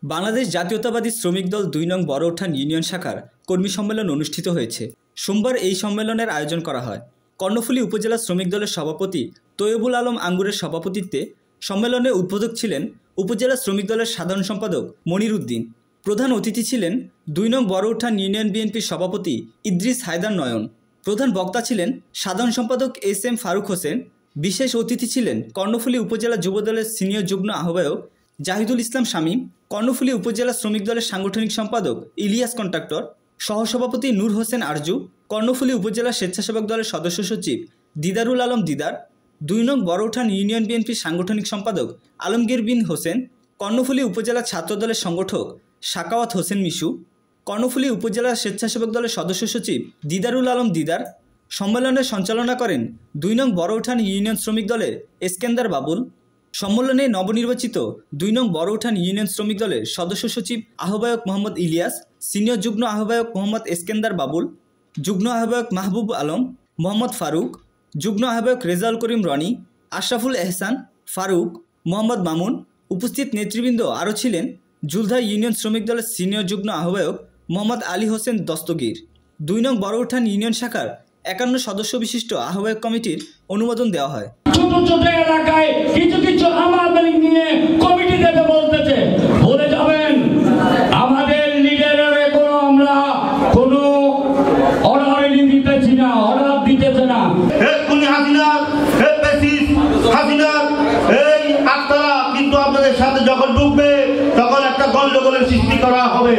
বাংলাদেশ জাতীয়তাবাদী শ্রমিক দল ২ নং বড়উঠান ইউনিয়ন শাখার কর্মী সম্মেলন অনুষ্ঠিত হয়েছে। সোমবার এই সম্মেলনের আয়োজন করা হয়। কর্ণফুলী উপজেলা শ্রমিক দলের সভাপতি তৈয়বুল আলম আঙ্গুরের সভাপতিত্বে সম্মেলনে উদ্বোধক ছিলেন উপজেলা শ্রমিক দলের সাধারণ সম্পাদক মনির উদ্দিন। প্রধান অতিথি ছিলেন ২ নং বড়উঠান ইউনিয়ন বিএনপির সভাপতি ইদ্রিস হায়দার নয়ন। প্রধান বক্তা ছিলেন সাধারণ সম্পাদক এস.এম. ফারুক হোসেন। বিশেষ অতিথি ছিলেন কর্ণফুলী উপজেলা যুবদলের সিনিয়র যুগ্ম আহ্বায়ক জাহিদুল ইসলাম শামীম, কর্ণফুলী উপজেলা শ্রমিক দলের সাংগঠনিক সম্পাদক ইলিয়াস কন্ট্রাক্টর, সহসভাপতি নূর হোসেন আরজু, কর্ণফুলী উপজেলা স্বেচ্ছাসেবক দলের সদস্য সচিব দিদারুল আলম দিদার, ২ নং বড়উঠান ইউনিয়ন বিএনপির সাংগঠনিক সম্পাদক আলমগীর বিন হোসেন, কর্ণফুলী উপজেলা ছাত্র দলের সংগঠক সাকাওয়াত হোসেন মিশু, কর্ণফুলী উপজেলা স্বেচ্ছাসেবক দলের সদস্য সচিব দিদারুল আলম দিদার। সম্মেলনের সঞ্চালনা করেন ২ নং বড়উঠান ইউনিয়ন শ্রমিক দলের এসকেন্দার বাবুল। সম্মেলনে নবনির্বাচিত ২ নং বড়উঠান ইউনিয়ন শ্রমিক দলের সদস্য সচিব আহ্বায়ক মোহাম্মদ ইলিয়াস, সিনিয়র যুগ্ম আহ্বায়ক মোহাম্মদ এসকেন্দার বাবুল, যুগ্ম আহ্বায়ক মাহবুব আলম, মোহাম্মদ ফারুক, যুগ্ম আহ্বায়ক রেজাউল করিম রনি, আশরাফুল এহসান, ফারুক, মোহাম্মদ মামুন। উপস্থিত নেতৃবৃন্দ আরও ছিলেন জুলধা ইউনিয়ন শ্রমিক দলের সিনিয়র যুগ্ম আহ্বায়ক মোহাম্মদ আলী হোসেন দস্তগীর। ২ নং বড়উঠান ইউনিয়ন শাখার ৫১ সদস্য বিশিষ্ট আহ্বায়ক কমিটির অনুমোদন দেওয়া হয়। ছোট ছোট এলাকায় কিছু আমাদের নিয়ে কমিটি দেবে বলতেছে, বলে যাবেন আমাদের লিডারের আমরা কোনো অর্ডার দিতেছি না, অর্ডার দিতেছে না। এই আত্মারা কিন্তু আপনাদের সাথে যখন ঢুকবে তখন একটা গন্ডগোলের সৃষ্টি করা হবে।